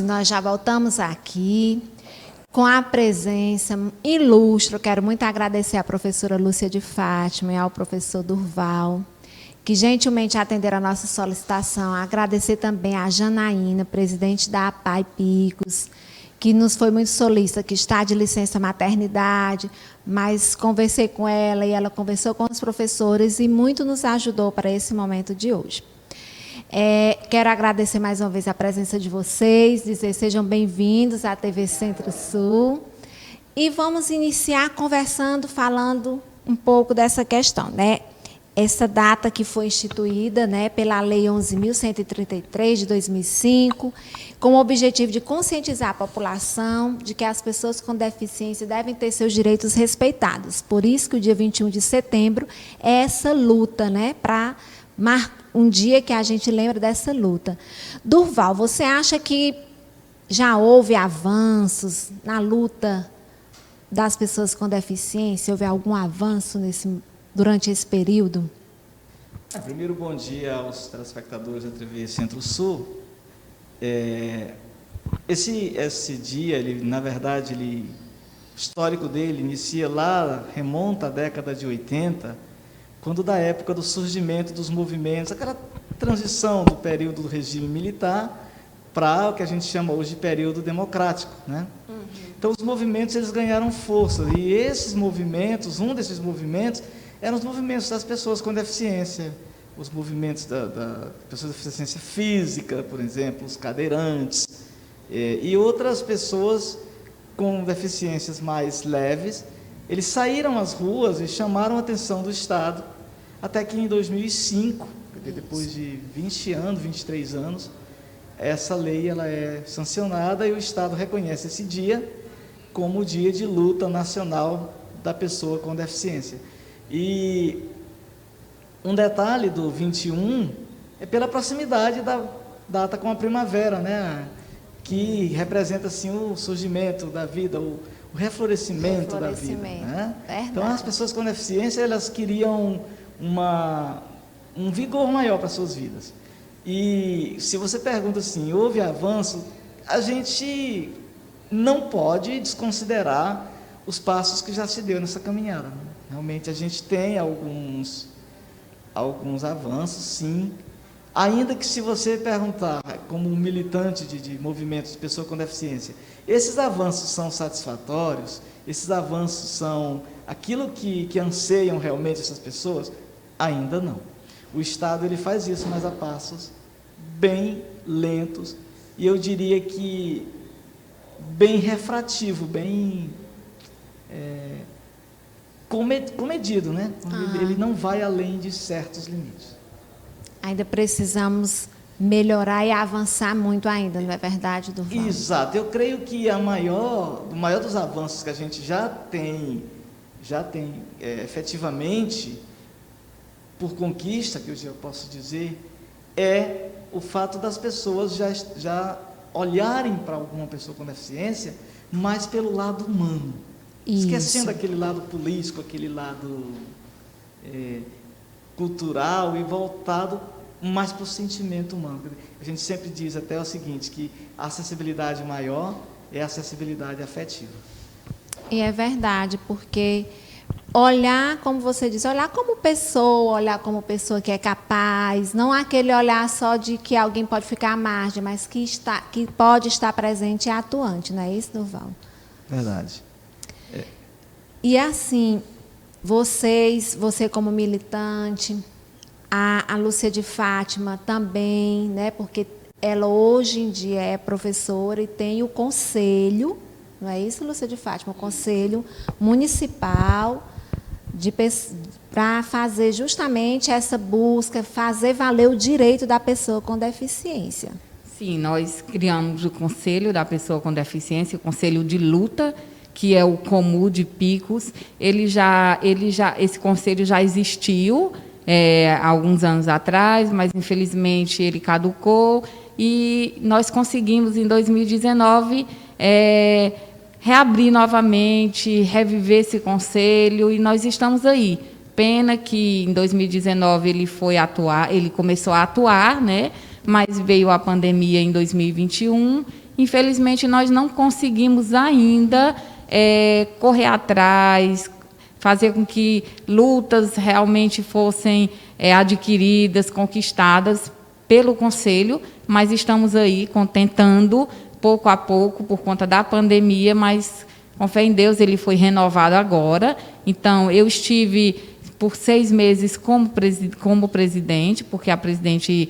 nós já voltamos aqui com a presença ilustre. Eu quero muito agradecer à professora Lúcia de Fátima e ao professor Durval, que gentilmente atenderam a nossa solicitação. Agradecer também à Janaína, presidente da APAI Picos, que nos foi muito solícita, que está de licença maternidade, mas conversei com ela e ela conversou com os professores e muito nos ajudou para esse momento de hoje. Quero agradecer mais uma vez a presença de vocês, dizer sejam bem-vindos à TV Centro-Sul. E vamos iniciar conversando, falando um pouco dessa questão, né? Essa data que foi instituída, né, pela Lei 11.133, de 2005, com o objetivo de conscientizar a população de que as pessoas com deficiência devem ter seus direitos respeitados. Por isso que o dia 21 de setembro é essa luta, né, para um dia que a gente lembra dessa luta. Durval, você acha que já houve avanços na luta das pessoas com deficiência? Houve algum avanço durante esse período? Primeiro, bom dia aos telespectadores da TV Centro-Sul. Esse dia, na verdade, o histórico dele remonta à década de 80, quando da época do surgimento dos movimentos, aquela transição do período do regime militar para o que a gente chama hoje de período democrático, né? Então, os movimentos eles ganharam força, e esses movimentos, um desses movimentos, eram os movimentos das pessoas com deficiência, os movimentos da pessoas com deficiência física, por exemplo, os cadeirantes, e outras pessoas com deficiências mais leves. Eles saíram às ruas e chamaram a atenção do Estado, até que em 2005, depois de 20 anos, 23 anos, essa lei ela é sancionada e o Estado reconhece esse dia como o Dia de Luta Nacional da Pessoa com Deficiência. E um detalhe do 21 é pela proximidade da data com a primavera, né? Que representa assim, o surgimento da vida, o reflorescimento da vida. Né? Então, as pessoas com deficiência elas queriam um vigor maior para as suas vidas. E se você pergunta assim, houve avanço, a gente não pode desconsiderar os passos que já se deu nessa caminhada. Né? Realmente a gente tem alguns avanços, sim, ainda que se você perguntar, como um militante de movimentos de pessoa com deficiência, esses avanços são satisfatórios? Esses avanços são aquilo que anseiam realmente essas pessoas? Ainda não. O Estado ele faz isso, mas a passos bem lentos, e eu diria que bem refrativo, bem comedido, né? Ele não vai além de certos limites. Ainda precisamos melhorar e avançar muito ainda, não é verdade, Durval? Exato. Eu creio que o maior dos avanços que a gente já tem efetivamente, por conquista, que eu posso dizer, é o fato das pessoas já olharem para alguma pessoa com deficiência, mas pelo lado humano. Isso. Esquecendo aquele lado político, aquele lado cultural, e voltado mais para o sentimento humano. A gente sempre diz até o seguinte, que a acessibilidade maior é a acessibilidade afetiva. E é verdade, porque olhar, como você diz, olhar como pessoa que é capaz, não aquele olhar só de que alguém pode ficar à margem, mas que pode estar presente e atuante, não é isso, Durval? Verdade. E assim, você como militante, a Lúcia de Fátima também, né, porque ela hoje em dia é professora e tem o conselho, não é isso, Lúcia de Fátima? O conselho municipal para fazer justamente essa busca, fazer valer o direito da pessoa com deficiência. Sim, nós criamos o Conselho da Pessoa com Deficiência, o Conselho de Luta, que é o COMU de Picos. Esse conselho já existiu há alguns anos atrás, mas infelizmente ele caducou, e nós conseguimos em 2019 reabrir novamente, reviver esse conselho, e nós estamos aí. Pena que em 2019 ele começou a atuar, né? mas veio a pandemia em 2021. Infelizmente, nós não conseguimos ainda correr atrás, fazer com que lutas realmente fossem adquiridas, conquistadas pelo Conselho, mas estamos aí tentando, pouco a pouco, por conta da pandemia, mas, com fé em Deus, ele foi renovado agora. Então, eu estive por 6 meses como presidente, porque a presidente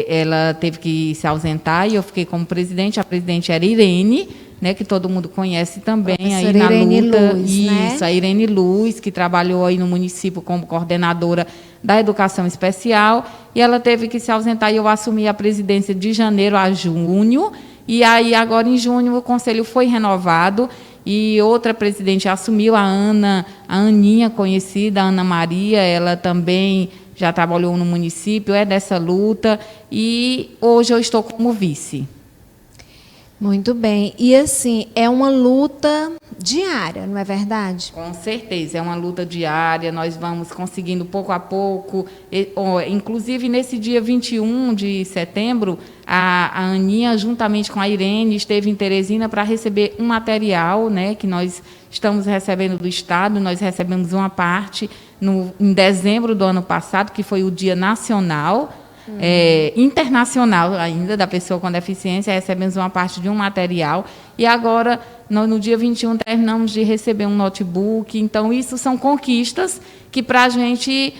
ela teve que se ausentar e eu fiquei como presidente. A presidente era Irene, né, que todo mundo conhece também aí na Irene luta. Luz, isso, né? A Irene Luz, que trabalhou aí no município como coordenadora da educação especial, e ela teve que se ausentar e eu assumi a presidência de janeiro a junho. E aí, agora em junho, o conselho foi renovado e outra presidente assumiu, a Aninha, conhecida, a Ana Maria, ela também já trabalhou no município, é dessa luta, e hoje eu estou como vice. Muito bem. E, assim, é uma luta diária, não é verdade? Com certeza, é uma luta diária, nós vamos conseguindo pouco a pouco. Inclusive, nesse dia 21 de setembro, a Aninha, juntamente com a Irene, esteve em Teresina para receber um material, né, que nós estamos recebendo do Estado. Nós recebemos uma parte em dezembro do ano passado, que foi o Dia Nacional, internacional ainda, da pessoa com deficiência. Recebemos uma parte de um material e agora, no dia 21, terminamos de receber um notebook. Então, isso são conquistas que para a gente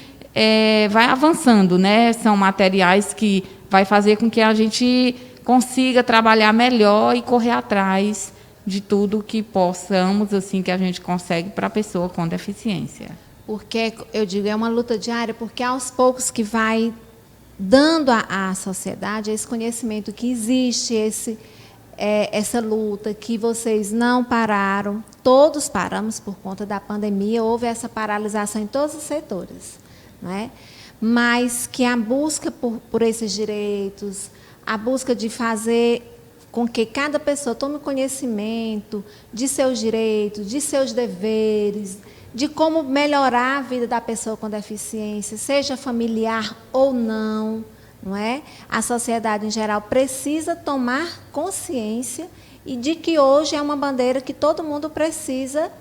vai avançando, né? São materiais que vai fazer com que a gente consiga trabalhar melhor e correr atrás de tudo que possamos, assim, que a gente consegue para a pessoa com deficiência. Porque, eu digo, é uma luta diária, porque aos poucos que vai dando à sociedade esse conhecimento que existe, essa luta, que vocês não pararam, todos paramos por conta da pandemia, houve essa paralisação em todos os setores, não é? Mas que a busca por esses direitos, a busca de fazer com que cada pessoa tome conhecimento de seus direitos, de seus deveres, de como melhorar a vida da pessoa com deficiência, seja familiar ou não, não é? A sociedade em geral precisa tomar consciência e de que hoje é uma bandeira que todo mundo precisa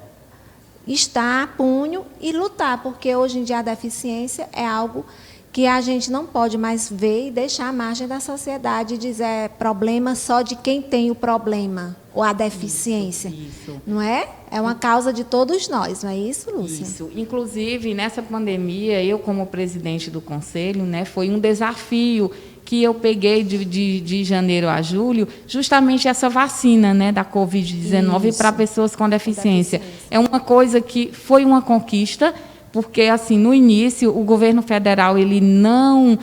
estar a punho e lutar, porque hoje em dia a deficiência é algo que a gente não pode mais ver e deixar à margem da sociedade e dizer problema só de quem tem o problema ou a deficiência. Isso. Não é? É uma causa de todos nós, não é isso, Lúcia? Isso. Inclusive, nessa pandemia, eu, como presidente do Conselho, né, foi um desafio que eu peguei de janeiro a julho, justamente essa vacina, né, da Covid-19 para pessoas com deficiência. É uma coisa que foi uma conquista, porque, assim, no início, o governo federal ele não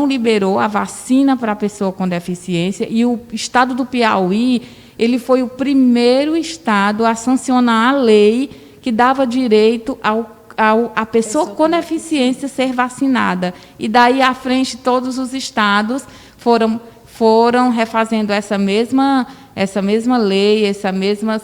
liberou a vacina para a pessoa com deficiência, e o estado do Piauí ele foi o primeiro estado a sancionar a lei que dava direito a pessoa com deficiência ser vacinada. E daí à frente, todos os estados foram refazendo essa mesma lei,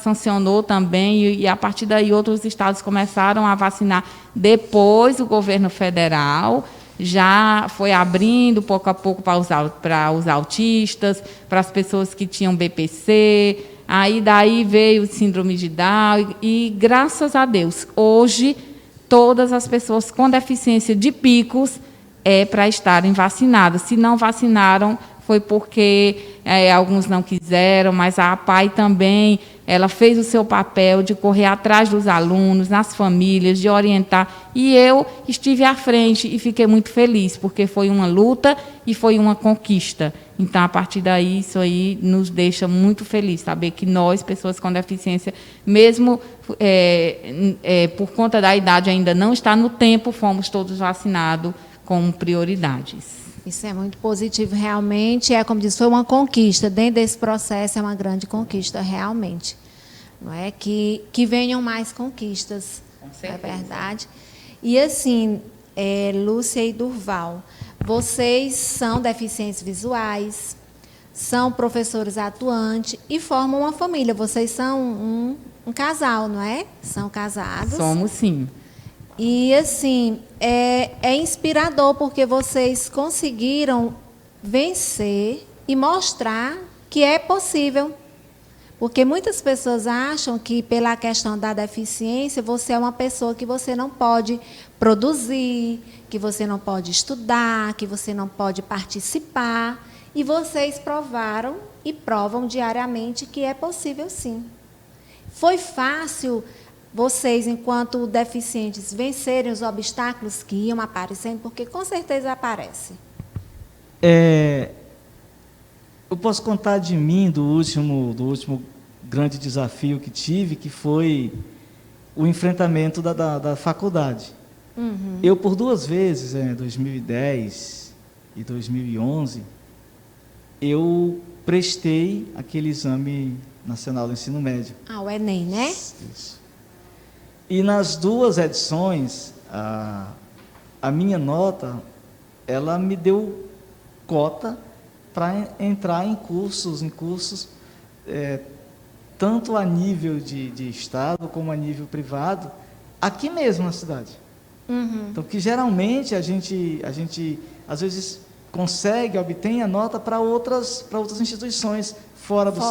sancionou também, e a partir daí outros estados começaram a vacinar. Depois o governo federal já foi abrindo pouco a pouco para os autistas, para as pessoas que tinham BPC, aí daí veio o síndrome de Down, e graças a Deus, hoje, todas as pessoas com deficiência de picos para estarem vacinadas. Se não vacinaram, foi porque alguns não quiseram, mas a APAE também, ela fez o seu papel de correr atrás dos alunos, nas famílias, de orientar. E eu estive à frente e fiquei muito feliz, porque foi uma luta e foi uma conquista. Então, a partir daí, isso aí nos deixa muito felizes, saber que nós, pessoas com deficiência, mesmo por conta da idade ainda não está no tempo, fomos todos vacinados com prioridades. Isso é muito positivo, realmente. Como disse, foi uma conquista. Dentro desse processo, é uma grande conquista, realmente. Não é? Que venham mais conquistas, não é verdade? E, assim, Lúcia e Durval, vocês são deficientes visuais, são professores atuantes e formam uma família. Vocês são um casal, não é? São casados. Somos, sim. E, assim, é inspirador, porque vocês conseguiram vencer e mostrar que é possível. Porque muitas pessoas acham que, pela questão da deficiência, você é uma pessoa que você não pode produzir, que você não pode estudar, que você não pode participar. E vocês provaram e provam diariamente que é possível, sim. Foi fácil vocês, enquanto deficientes, vencerem os obstáculos que iam aparecendo? Porque com certeza aparece. Eu posso contar de mim, do último grande desafio que tive, que foi o enfrentamento da faculdade. Uhum. Eu, por 2 vezes, em 2010 e 2011, eu prestei aquele exame nacional do ensino médio. O Enem, né? Isso. E nas 2 edições, a minha nota, ela me deu cota para entrar em cursos, tanto a nível de Estado como a nível privado, aqui mesmo na cidade. Uhum. Então, que geralmente a gente às vezes obtém a nota para outras instituições fora do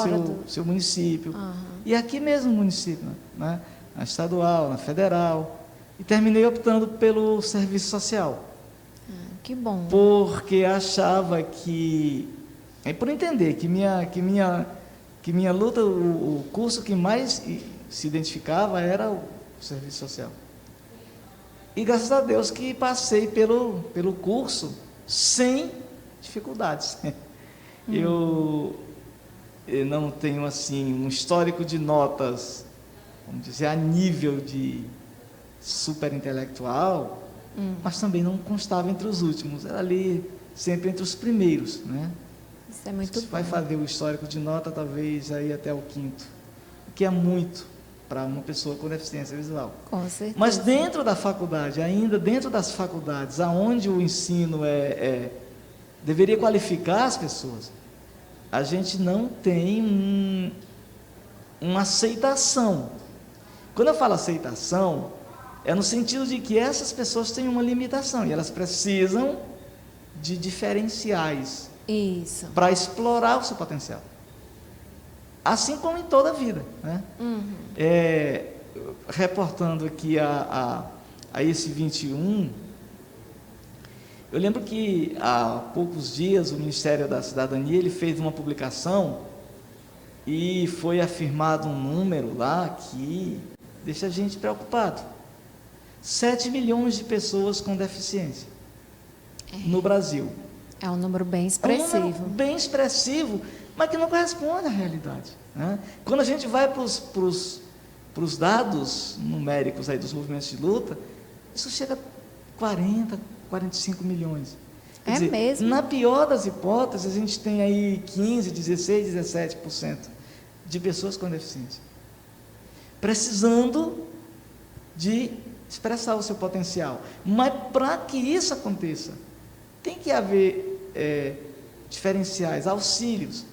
seu município. Uhum. E aqui mesmo no município, né? Na estadual, na federal. E terminei optando pelo serviço social. Que bom. Porque achava que, por entender que minha luta, o curso que mais se identificava era o serviço social. E graças a Deus que passei pelo curso sem dificuldades. Eu não tenho assim um histórico de notas, vamos dizer, a nível de super intelectual, mas também não constava entre os últimos, era ali sempre entre os primeiros, né? Isso é muito bom. Vai fazer o histórico de nota, talvez aí até o 5º, o que é muito para uma pessoa com deficiência visual. Com certeza. Mas dentro da faculdade, ainda dentro das faculdades, aonde o ensino deveria qualificar as pessoas, a gente não tem uma aceitação. Quando eu falo aceitação, é no sentido de que essas pessoas têm uma limitação e elas precisam de diferenciais para explorar o seu potencial. Assim como em toda a vida, né? Uhum. Reportando aqui a esse 21, eu lembro que há poucos dias o Ministério da Cidadania ele fez uma publicação e foi afirmado um número lá que deixa a gente preocupado. 7 milhões de pessoas com deficiência no Brasil. É um número bem expressivo. É um número bem expressivo, mas que não corresponde à realidade, né? Quando a gente vai para os dados numéricos aí dos movimentos de luta, isso chega a 40, 45 milhões. Quer dizer, mesmo? Na pior das hipóteses, a gente tem aí 15, 16, 17% de pessoas com deficiência, precisando de expressar o seu potencial. Mas para que isso aconteça, tem que haver diferenciais, auxílios.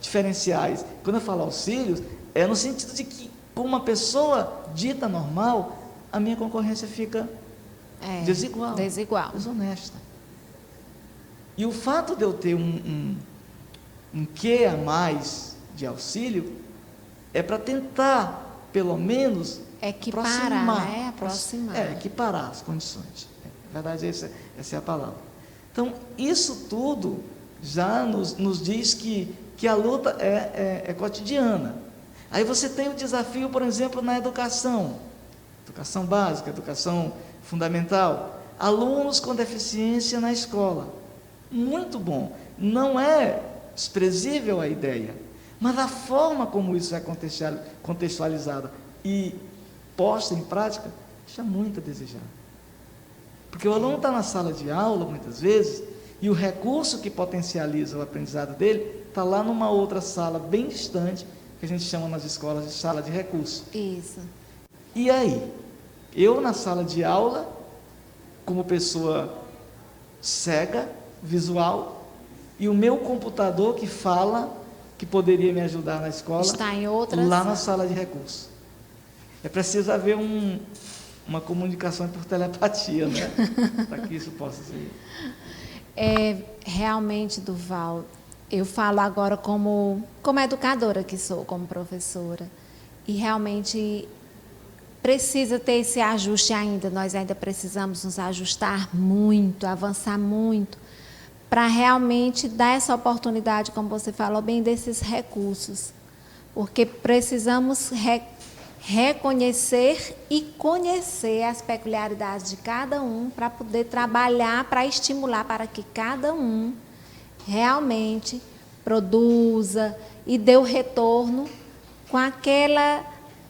Diferenciais, quando eu falo auxílios, é no sentido de que, com uma pessoa dita normal, a minha concorrência fica desigual, desonesta. E o fato de eu ter um quê a mais de auxílio é para tentar, pelo menos, aproximar as condições. Na verdade, essa é a palavra. Então, isso tudo já nos diz que a luta é cotidiana. Aí você tem o desafio, por exemplo, na educação básica, educação fundamental, alunos com deficiência na escola. Muito bom. Não é desprezível a ideia, mas a forma como isso é contextualizada e posta em prática deixa muito a desejar. Porque o aluno está na sala de aula, muitas vezes, e o recurso que potencializa o aprendizado dele está lá numa outra sala bem distante, que a gente chama nas escolas de sala de recurso. Isso. E aí? Eu na sala de aula, como pessoa cega, visual, e o meu computador que fala, que poderia me ajudar na escola, está em outra lá na sala de recurso. É preciso haver uma comunicação por telepatia, né? Para que isso possa ser. Realmente, Durval, eu falo agora como educadora que sou, como professora, e realmente precisa ter esse ajuste ainda, nós ainda precisamos nos ajustar muito, avançar muito, para realmente dar essa oportunidade, como você falou bem, desses recursos, porque precisamos reconhecer e conhecer as peculiaridades de cada um para poder trabalhar, para estimular para que cada um realmente produza e dê o retorno com aquela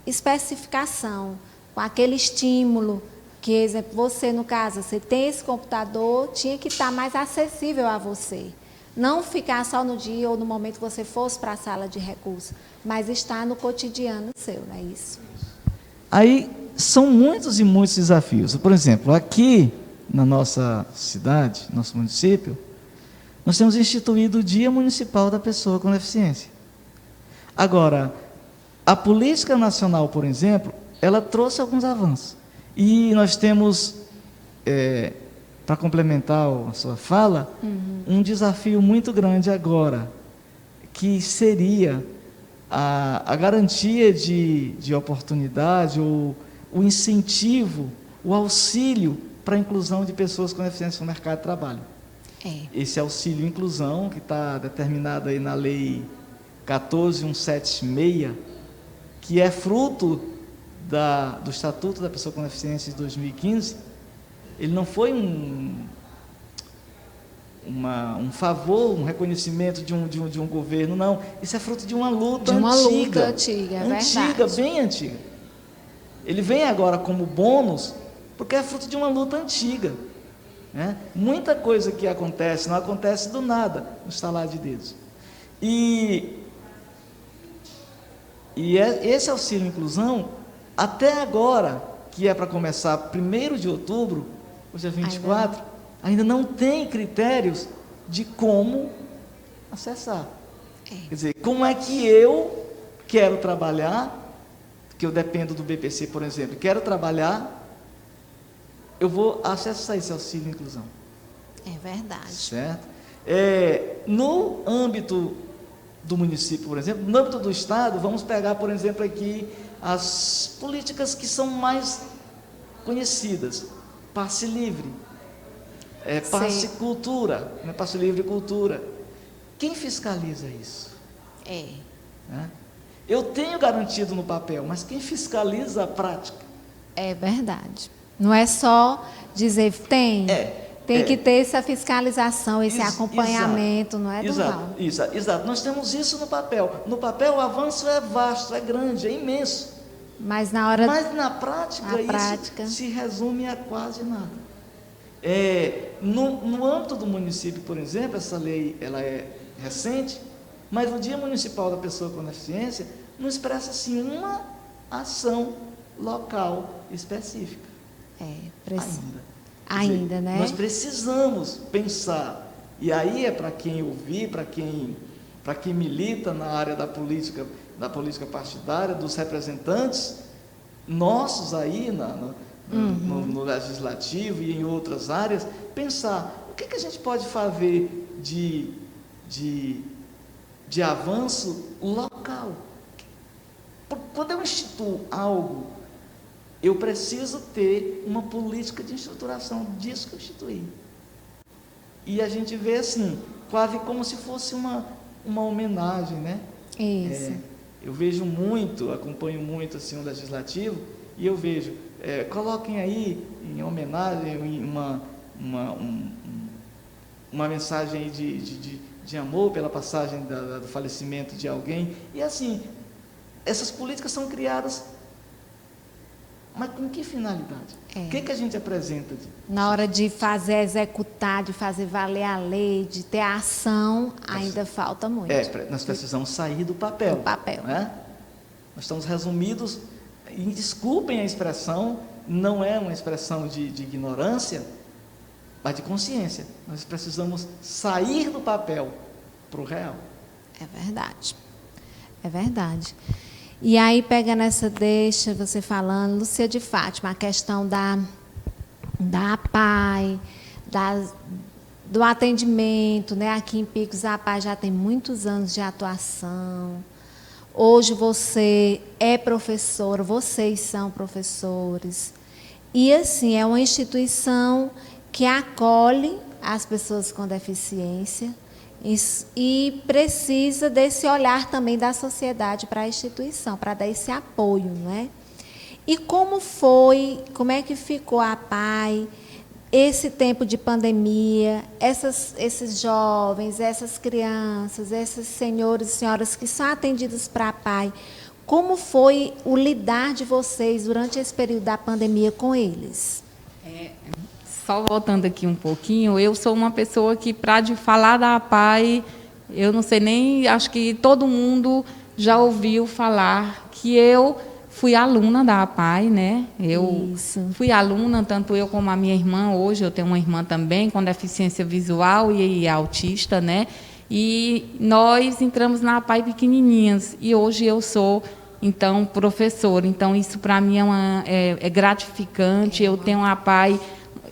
especificação, com aquele estímulo, que, exemplo, você, no caso, você tem esse computador, tinha que estar mais acessível a você. Não ficar só no dia ou no momento que você fosse para a sala de recursos, mas estar no cotidiano seu, não é isso? Aí são muitos e muitos desafios. Por exemplo, aqui na nossa cidade, nosso município, nós temos instituído o Dia Municipal da Pessoa com Deficiência. Agora, a Política Nacional, por exemplo, ela trouxe alguns avanços. E nós temos, para complementar a sua fala, um desafio muito grande agora, que seria a garantia de oportunidade, ou o incentivo, o auxílio para a inclusão de pessoas com deficiência no mercado de trabalho. Esse auxílio inclusão, que está determinado aí na Lei 14.176, que é fruto do Estatuto da Pessoa com Deficiência de 2015, ele não foi um favor, um reconhecimento de um governo, não. Isso é fruto de uma luta antiga. É verdade. Bem antiga. Ele vem agora como bônus, porque é fruto de uma luta antiga. Né? Muita coisa que acontece, não acontece do nada, no estalar de dedos. Esse auxílio inclusão, até agora, que é para começar 1º de outubro, hoje é 24, ainda não tem critérios de como acessar. Quer dizer, como é que eu quero trabalhar, que eu dependo do BPC, por exemplo, quero trabalhar, eu vou acessar esse auxílio inclusão. É verdade. Certo? No âmbito do município, por exemplo, no âmbito do Estado, vamos pegar, por exemplo, aqui as políticas que são mais conhecidas. Passe livre, passe cultura, né? Passe livre cultura. Quem fiscaliza isso? Né? Eu tenho garantido no papel, mas quem fiscaliza a prática? É verdade. Não é só dizer tem que ter essa fiscalização, esse acompanhamento, não é, Durval? Exato. Nós temos isso no papel. No papel o avanço é vasto, é grande, é imenso. Mas na prática, isso se resume a quase nada. No âmbito do município, por exemplo, essa lei ela é recente, mas o Dia Municipal da Pessoa com Deficiência não expressa assim uma ação local específica. Ainda, né? Nós precisamos pensar, e aí é para quem ouvir, para quem milita na área da política partidária, dos representantes nossos aí no legislativo e em outras áreas, pensar o que a gente pode fazer de avanço local. Quando eu instituo algo, eu preciso ter uma política de estruturação disso que eu instituí. E a gente vê assim, quase como se fosse uma homenagem, né? Isso. Eu vejo muito, acompanho muito assim o legislativo, e eu vejo, coloquem aí em homenagem uma mensagem aí de amor pela passagem do falecimento de alguém. E assim, essas políticas são criadas, mas com que finalidade? O que a gente apresenta? Na hora de fazer executar, de fazer valer a lei, de ter a ação, ainda falta muito. Nós precisamos sair do papel. Né? Nós estamos resumidos, e desculpem a expressão, não é uma expressão de ignorância, mas de consciência. Nós precisamos sair do papel para o real. É verdade. E aí, pegando essa deixa, você falando, Lúcia de Fátima, a questão da APAE, do atendimento, né? Aqui em Picos, a APAE já tem muitos anos de atuação. Hoje você é professora, vocês são professores. E, assim, é uma instituição que acolhe as pessoas com deficiência e precisa desse olhar também da sociedade para a instituição, para dar esse apoio, não é? E como é que ficou a APAE, esse tempo de pandemia, esses jovens, essas crianças, esses senhores e senhoras que são atendidos para a APAE, como foi o lidar de vocês durante esse período da pandemia com eles? Só voltando aqui um pouquinho, eu sou uma pessoa que, para falar da APAE, eu não sei nem, acho que todo mundo já ouviu falar que eu fui aluna da APAE, né? Eu fui aluna, tanto eu como a minha irmã. Hoje eu tenho uma irmã também com deficiência visual e autista, né? E nós entramos na APAE pequenininhas e hoje eu sou, então, professora. Então, isso para mim é gratificante. Eu tenho a APAE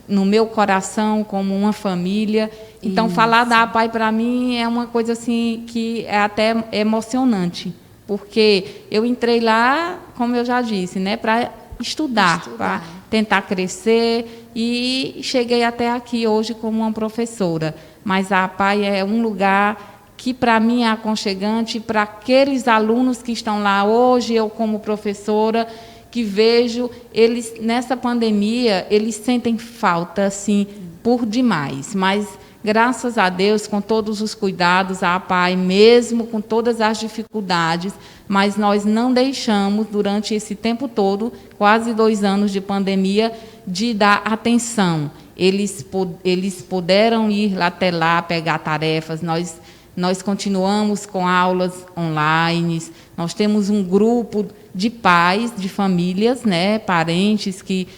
no meu coração como uma família. Então, falar da APAE para mim é uma coisa assim que é até emocionante, porque eu entrei lá, como eu já disse, né, para estudar, para tentar crescer, e cheguei até aqui hoje como uma professora. Mas a APAE é um lugar que para mim é aconchegante, para aqueles alunos que estão lá hoje, eu como professora, que vejo eles nessa pandemia, eles sentem falta assim por demais, mas graças a Deus, com todos os cuidados, a APAE, mesmo com todas as dificuldades, mas nós não deixamos, durante esse tempo todo, quase 2 anos de pandemia, de dar atenção. Eles puderam ir até lá, pegar tarefas, nós continuamos com aulas online, nós temos um grupo de pais, de famílias, né, parentes, que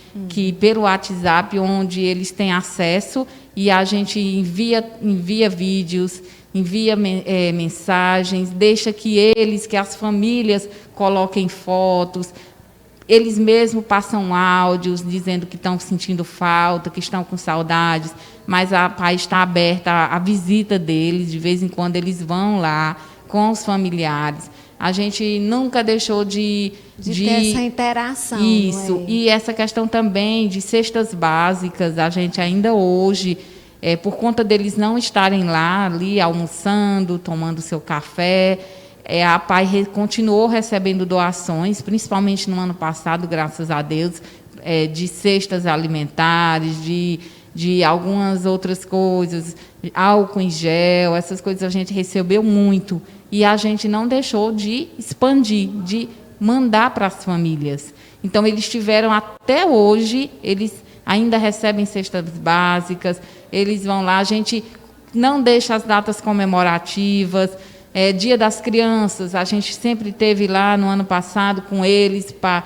pelo WhatsApp, onde eles têm acesso, e a gente envia vídeos, envia mensagens, deixa que as famílias coloquem fotos, eles mesmos passam áudios dizendo que estão sentindo falta, que estão com saudades, mas a APAE está aberta à visita deles, de vez em quando eles vão lá com os familiares. A gente nunca deixou de ter essa interação. Isso, não é? E essa questão também de cestas básicas, a gente ainda hoje, por conta deles não estarem lá, ali almoçando, tomando seu café, a APAE continuou recebendo doações, principalmente no ano passado, graças a Deus, de cestas alimentares, de algumas outras coisas, álcool em gel, essas coisas a gente recebeu muito. E a gente não deixou de expandir, de mandar para as famílias. Então, eles tiveram até hoje, eles ainda recebem cestas básicas, eles vão lá, a gente não deixa as datas comemorativas, Dia das Crianças, a gente sempre teve lá no ano passado com eles, para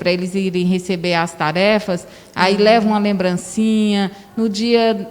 eles irem receber as tarefas, aí levam uma lembrancinha. No dia,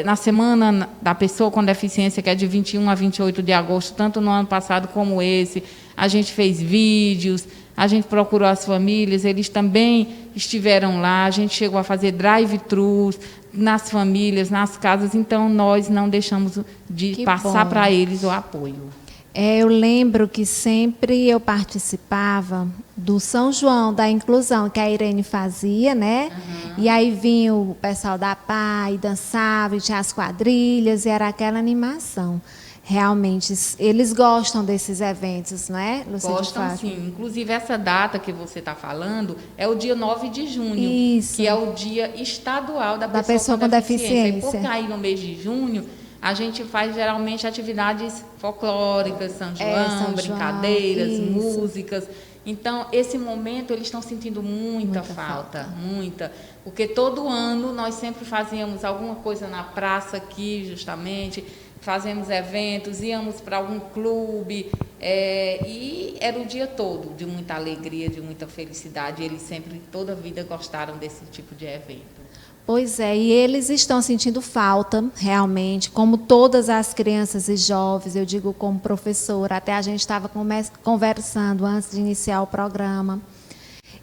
na semana da pessoa com deficiência, que é de 21 a 28 de agosto, tanto no ano passado como esse, a gente fez vídeos, a gente procurou as famílias, eles também estiveram lá, a gente chegou a fazer drive-thrus nas famílias, nas casas, então nós não deixamos de passar para eles o apoio. Eu lembro que sempre eu participava do São João, da inclusão, que a Irene fazia, né? E aí vinha o pessoal da APAE, dançava, e tinha as quadrilhas, e era aquela animação. Realmente, eles gostam desses eventos, não é, Lúcia? Gostam, sim. Inclusive, essa data que você está falando é o dia 9 de junho, Isso. que é o dia estadual da pessoa com deficiência. E por cair no mês de junho, a gente faz, geralmente, atividades folclóricas, São João, brincadeiras, músicas. Então, esse momento, eles estão sentindo muita falta, muita. Porque todo ano nós sempre fazíamos alguma coisa na praça aqui, justamente, fazemos eventos, íamos para algum clube, e era o dia todo de muita alegria, de muita felicidade. Eles sempre, toda a vida, gostaram desse tipo de evento. Pois é, e eles estão sentindo falta, realmente, como todas as crianças e jovens, eu digo como professora, até a gente estava conversando antes de iniciar o programa.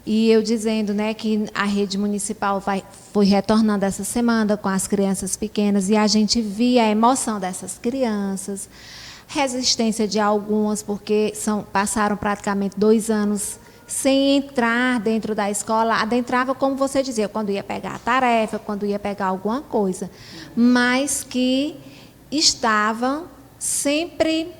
E eu dizendo, né, que a rede municipal foi retornando essa semana com as crianças pequenas e a gente via a emoção dessas crianças, resistência de algumas, porque passaram praticamente 2 anos sem entrar dentro da escola. Adentrava, como você dizia, quando ia pegar a tarefa, quando ia pegar alguma coisa, mas que estavam sempre...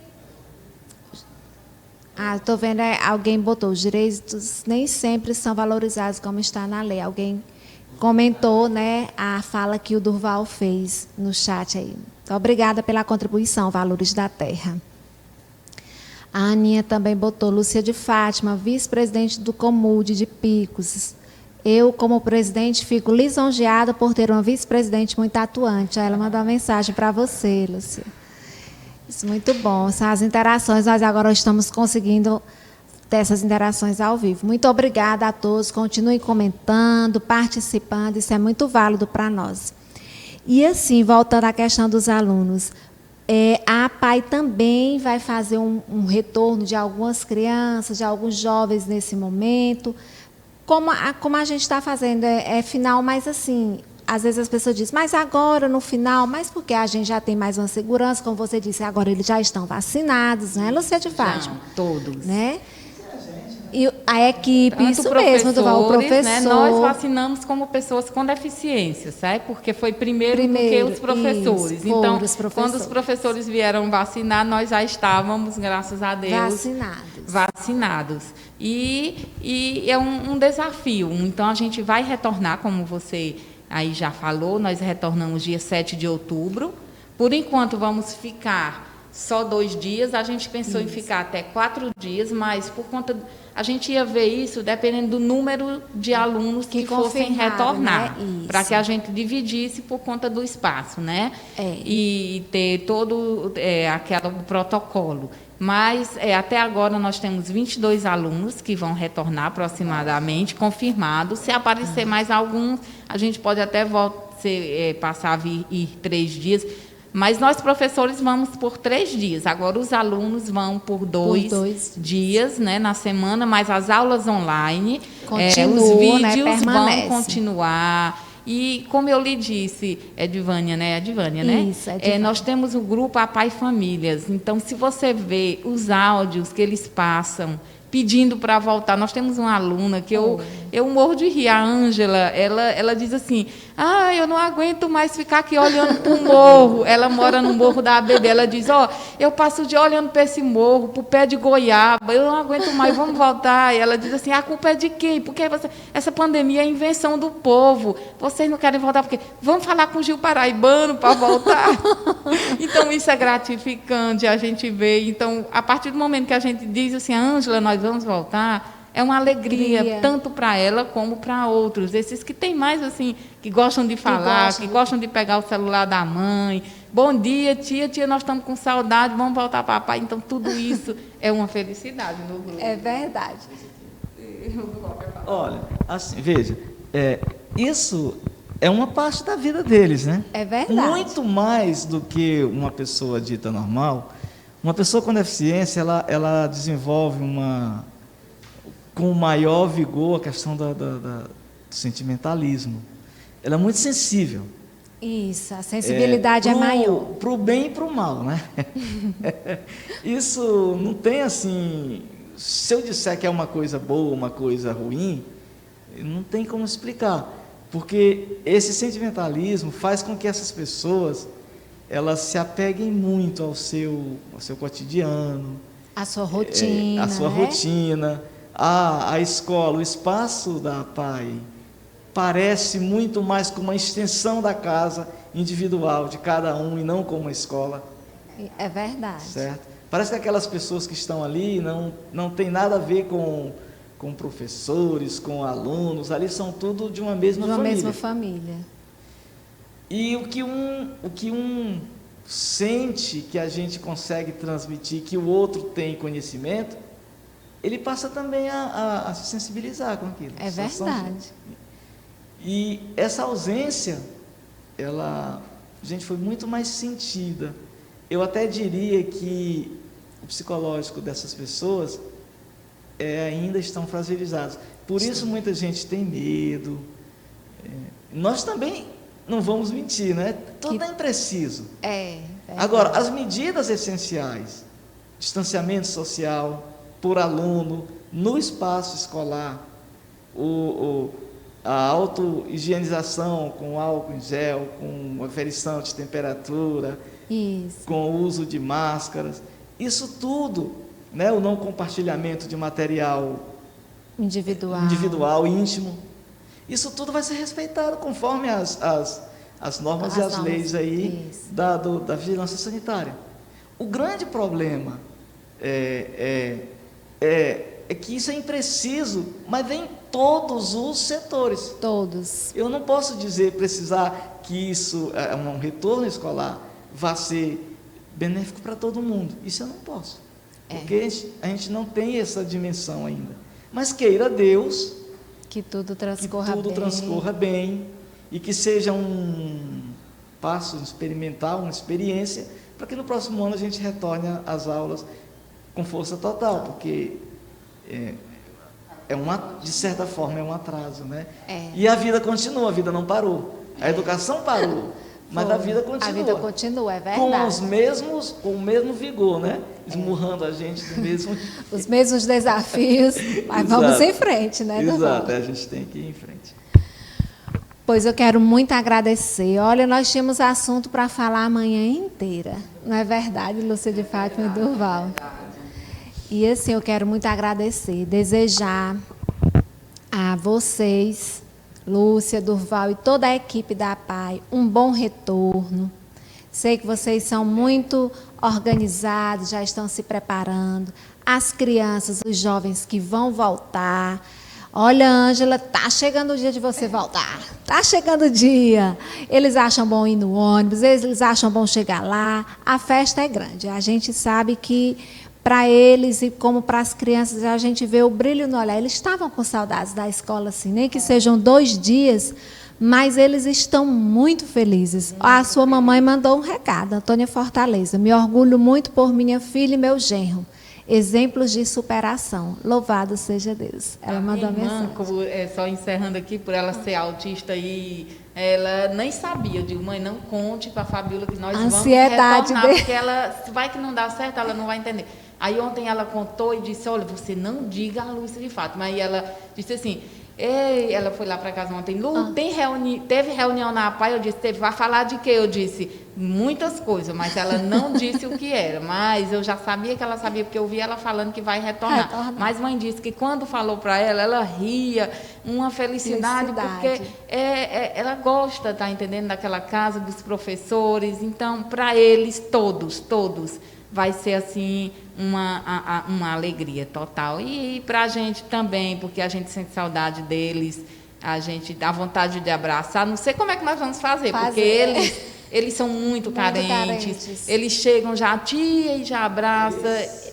estou vendo, alguém botou, os direitos nem sempre são valorizados como está na lei. Alguém comentou, né, a fala que o Durval fez no chat aí. Então, obrigada pela contribuição, Valores da Terra. A Aninha também botou, Lúcia de Fátima, vice-presidente do Comude de Picos. Eu, como presidente, fico lisonjeada por ter uma vice-presidente muito atuante. Ela mandou uma mensagem para você, Lúcia. Isso, muito bom. Essas interações, nós agora estamos conseguindo ter essas interações ao vivo. Muito obrigada a todos. Continuem comentando, participando. Isso é muito válido para nós. E, assim, voltando à questão dos alunos, a APAE também vai fazer um retorno de algumas crianças, de alguns jovens nesse momento. Como a gente está fazendo, é final, mas assim, às vezes as pessoas dizem, mas agora, no final, mas porque a gente já tem mais uma segurança, como você disse, agora eles já estão vacinados, né, Lúcia de Fátima? Todos. Né? E a equipe, Tanto isso mesmo, o professor... Né, nós vacinamos como pessoas com deficiência, sabe? Porque foi primeiro do que os professores. Isso, então, os professores. Quando os professores vieram vacinar, nós já estávamos, graças a Deus, vacinados. E é um desafio. Então, a gente vai retornar, como você aí já falou, nós retornamos dia 7 de outubro. Por enquanto, vamos ficar só 2 dias. A gente pensou em ficar até 4 dias, mas por conta... A gente ia ver isso dependendo do número de alunos que fossem retornar, né? Para que a gente dividisse por conta do espaço, né? E ter todo aquele protocolo. Mas, até agora, nós temos 22 alunos que vão retornar aproximadamente, confirmados. Se aparecer mais alguns, a gente pode até passar a ir 3 dias. Mas nós, professores, vamos por 3 dias. Agora, os alunos vão por 2 dias, né, na semana, mas as aulas online, os vídeos, né, vão continuar. E, como eu lhe disse, Edvânia, né? Isso, nós temos o grupo APAE Famílias. Então, se você vê os áudios que eles passam, pedindo para voltar. Nós temos uma aluna que eu morro de rir, a Ângela, ela diz assim, eu não aguento mais ficar aqui olhando para o morro. Ela mora no Morro da ABB, ela diz, eu passo o dia olhando para esse morro, para o pé de goiaba, eu não aguento mais, vamos voltar. E ela diz assim, a culpa é de quem? Porque essa pandemia é invenção do povo, vocês não querem voltar, porque vamos falar com o Gil Paraibano para voltar. Então, isso é gratificante, a gente vê. Então, a partir do momento que a gente diz assim, Ângela, nós vamos voltar, é uma alegria, tanto para ela como para outros. Esses que têm mais, assim, que gostam de falar, que gostam de pegar o celular da mãe. Bom dia, tia, nós estamos com saudade, vamos voltar para papai. Então, tudo isso é uma felicidade no grupo. É verdade. Olha, assim, veja, isso é uma parte da vida deles, né? É verdade. Muito mais do que uma pessoa dita normal. Uma pessoa com deficiência, ela desenvolve com maior vigor a questão do sentimentalismo. Ela é muito sensível. Isso, a sensibilidade é maior. Para o bem e para o mal, né? Isso não tem assim... Se eu disser que é uma coisa boa, uma coisa ruim, não tem como explicar. Porque esse sentimentalismo faz com que essas pessoas... elas se apeguem muito ao seu cotidiano. A sua rotina. Rotina. A escola, o espaço da APAE parece muito mais como uma extensão da casa individual de cada um e não como uma escola. É verdade. Certo? Parece que aquelas pessoas que estão ali não tem nada a ver com professores, com alunos, ali são tudo de uma mesma família. De uma mesma família. E o que um sente que a gente consegue transmitir, que o outro tem conhecimento, ele passa também a se sensibilizar com aquilo. É verdade. E essa ausência, foi muito mais sentida. Eu até diria que o psicológico dessas pessoas ainda estão fragilizados. Por isso muita gente tem medo. Nós também não vamos mentir, né? Tudo é impreciso. Agora, as medidas essenciais, distanciamento social por aluno, no espaço escolar, a auto-higienização com álcool em gel, com aferição de temperatura, com o uso de máscaras, isso tudo, né? O não compartilhamento de material individual, íntimo, isso tudo vai ser respeitado conforme as normas e as leis aí da vigilância sanitária. O grande problema é que isso é impreciso, mas vem em todos os setores. Todos. Eu não posso precisar que isso, um retorno escolar, vá ser benéfico para todo mundo. Isso eu não posso, porque a gente não tem essa dimensão ainda. Mas queira Deus que tudo transcorra bem e que seja um passo experimental, uma experiência, para que no próximo ano a gente retorne às aulas com força total, porque de certa forma é um atraso, né? E a vida continua, a vida não parou. A educação parou, mas a vida continua. A vida continua, é verdade. Com o mesmo vigor, né? Esmurrando a gente do mesmo... Os mesmos desafios, mas vamos em frente, né, Exato, a gente tem que ir em frente. Pois eu quero muito agradecer. Olha, nós tínhamos assunto para falar a manhã inteira. Não é verdade, Lúcia de Fátima e Durval? E assim, eu quero muito agradecer, desejar a vocês, Lúcia, Durval e toda a equipe da APAE, um bom retorno. Sei que vocês são muito organizados, já estão se preparando. As crianças, os jovens que vão voltar. Olha, Ângela, está chegando o dia de você voltar. Está chegando o dia. Eles acham bom ir no ônibus, eles acham bom chegar lá. A festa é grande. A gente sabe que para eles e como para as crianças, a gente vê o brilho no olhar. Eles estavam com saudades da escola, assim, nem que sejam 2 dias, mas eles estão muito felizes. A sua mamãe mandou um recado, Antônia Fortaleza. Me orgulho muito por minha filha e meu genro. Exemplos de superação. Louvado seja Deus. Ela mandou a mensagem. Só encerrando aqui, por ela ser autista e ela nem sabia. Eu digo, mãe, não conte para a Fabíola que nós vamos retornar, porque ela vai que não dá certo, ela não vai entender. Aí ontem ela contou e disse, olha, você não diga a Lúcia de Fátima. Aí ela disse assim, ela foi lá para casa ontem, Lu, teve reunião na APAE, eu disse, vai falar de quê? Eu disse, muitas coisas, mas ela não disse o que era, mas eu já sabia que ela sabia, porque eu vi ela falando que vai retornar. Mas mãe disse que quando falou para ela ria, uma felicidade. Porque ela gosta, tá entendendo, daquela casa, dos professores, então, para eles, todos, vai ser assim uma alegria total. E para a gente também, porque a gente sente saudade deles, a gente dá vontade de abraçar. Não sei como é que nós vamos fazer. Porque eles são muito carentes. Eles chegam já, tia, e já abraça.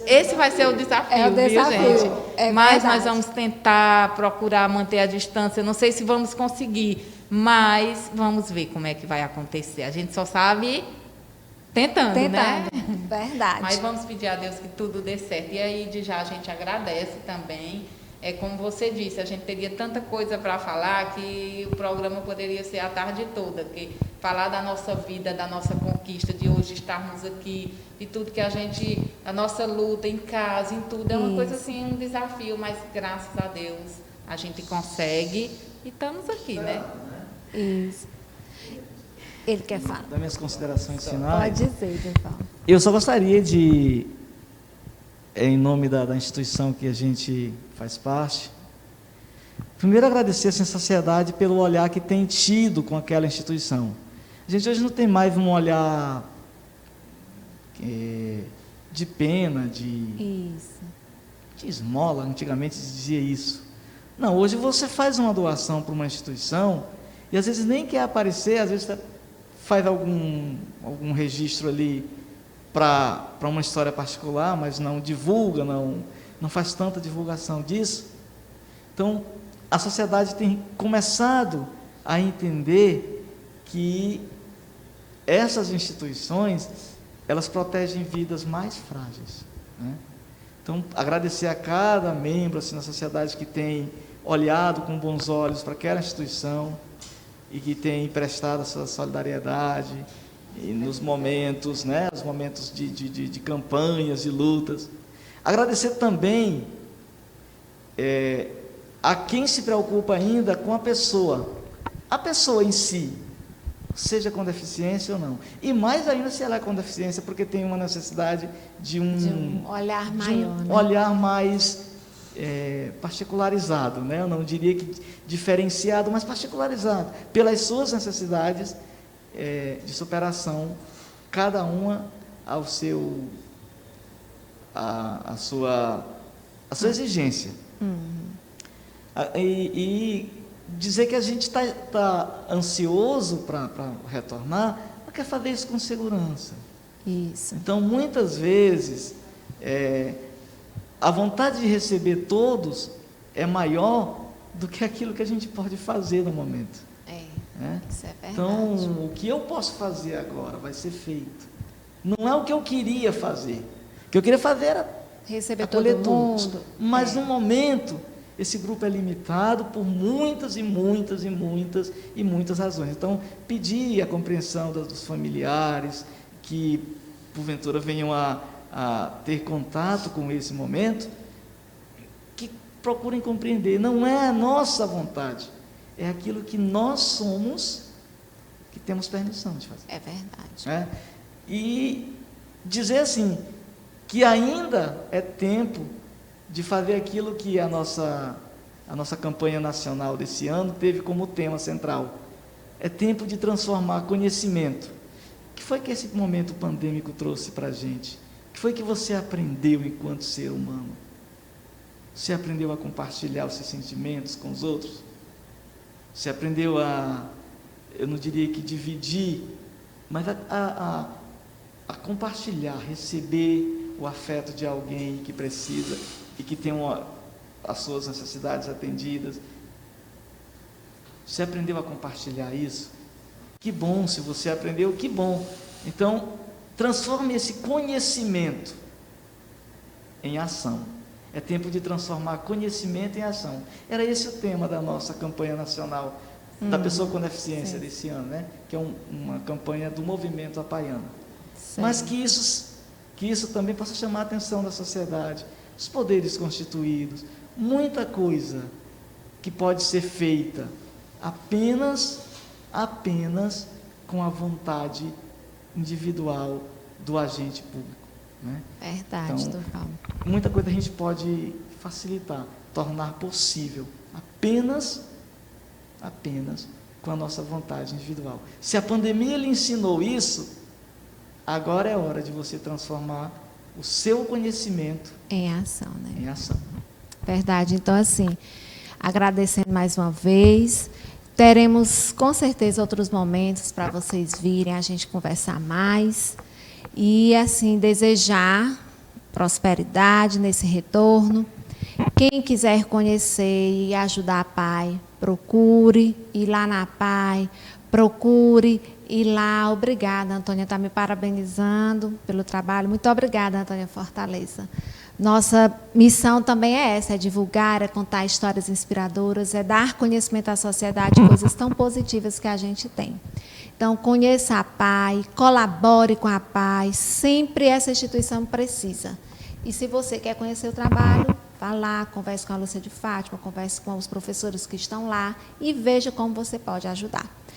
Esse vai ser o desafio, viu, gente? Mas nós vamos tentar procurar manter a distância. Não sei se vamos conseguir, mas vamos ver como é que vai acontecer. A gente só sabe... Tentando, né? Verdade. Mas vamos pedir a Deus que tudo dê certo. E aí, de já, a gente agradece também. Como você disse, a gente teria tanta coisa para falar que o programa poderia ser a tarde toda. Porque falar da nossa vida, da nossa conquista, de hoje estarmos aqui, de tudo que a gente, a nossa luta em casa, em tudo, é uma coisa assim, um desafio. Mas, graças a Deus, a gente consegue e estamos aqui, né? Isso. Ele quer falar. Das minhas considerações finais. Pode dizer, Durval. Eu só gostaria de, em nome da instituição que a gente faz parte, primeiro agradecer assim, a sociedade pelo olhar que tem tido com aquela instituição. A gente hoje não tem mais um olhar de pena, de esmola, antigamente se dizia isso. Não, hoje você faz uma doação para uma instituição e às vezes nem quer aparecer, às vezes faz algum registro ali para uma história particular, mas não divulga, não faz tanta divulgação disso. Então, a sociedade tem começado a entender que essas instituições, elas protegem vidas mais frágeis, né? Então, agradecer a cada membro assim, na sociedade que tem olhado com bons olhos para aquela instituição e que tem prestado a sua solidariedade e nos momentos, né, os momentos de campanhas, de lutas. Agradecer também a quem se preocupa ainda com a pessoa em si, seja com deficiência ou não. E mais ainda se ela é com deficiência, porque tem uma necessidade de um olhar maior, um olhar mais particularizado, né? Eu não diria que diferenciado, mas particularizado, pelas suas necessidades de superação, cada uma ao seu, a sua exigência. E dizer que a gente está ansioso para retornar, mas quer fazer isso com segurança. Isso. Então, muitas vezes, a vontade de receber todos é maior do que aquilo que a gente pode fazer no momento. Isso é verdade. Então, o que eu posso fazer agora vai ser feito. Não é o que eu queria fazer. O que eu queria fazer era receber acolher todo todos. mundo. Mas, no momento, esse grupo é limitado por muitas e muitas e muitas e muitas razões. Então, pedir a compreensão dos familiares que, porventura, venham a ter contato com esse momento, que procurem compreender. Não é a nossa vontade, é aquilo que nós somos que temos permissão de fazer. É verdade. E dizer assim, que ainda é tempo de fazer aquilo que a nossa campanha nacional desse ano teve como tema central. É tempo de transformar conhecimento. O que foi que esse momento pandêmico trouxe para a gente? O que foi que você aprendeu enquanto ser humano? Você aprendeu a compartilhar os seus sentimentos com os outros? Você aprendeu eu não diria que dividir, mas a compartilhar, receber o afeto de alguém que precisa e que tem as suas necessidades atendidas. Você aprendeu a compartilhar isso? Que bom, se você aprendeu, que bom. Então, transforme esse conhecimento em ação. É tempo de transformar conhecimento em ação. Era esse o tema da nossa campanha nacional da pessoa com deficiência desse ano, né? Que é uma campanha do movimento Apaiana. Mas que isso também possa chamar a atenção da sociedade, os poderes constituídos, muita coisa que pode ser feita apenas com a vontade individual do agente público, né? Verdade, então, Durval. Muita coisa a gente pode facilitar, tornar possível, apenas com a nossa vontade individual. Se a pandemia lhe ensinou isso, agora é hora de você transformar o seu conhecimento em ação, né? Em ação. Verdade. Então, assim, agradecendo mais uma vez, teremos com certeza outros momentos para vocês virem, a gente conversar mais e, assim, desejar prosperidade nesse retorno. Quem quiser conhecer e ajudar a PAI, procure ir lá na PAI, procure ir lá. Obrigada, Antônia, está me parabenizando pelo trabalho. Muito obrigada, Antônia Fortaleza. Nossa missão também é essa, é divulgar, é contar histórias inspiradoras, é dar conhecimento à sociedade de coisas tão positivas que a gente tem. Então, conheça a PAI, colabore com a PAI, sempre essa instituição precisa. E se você quer conhecer o trabalho, vá lá, converse com a Lúcia de Fátima, converse com os professores que estão lá e veja como você pode ajudar.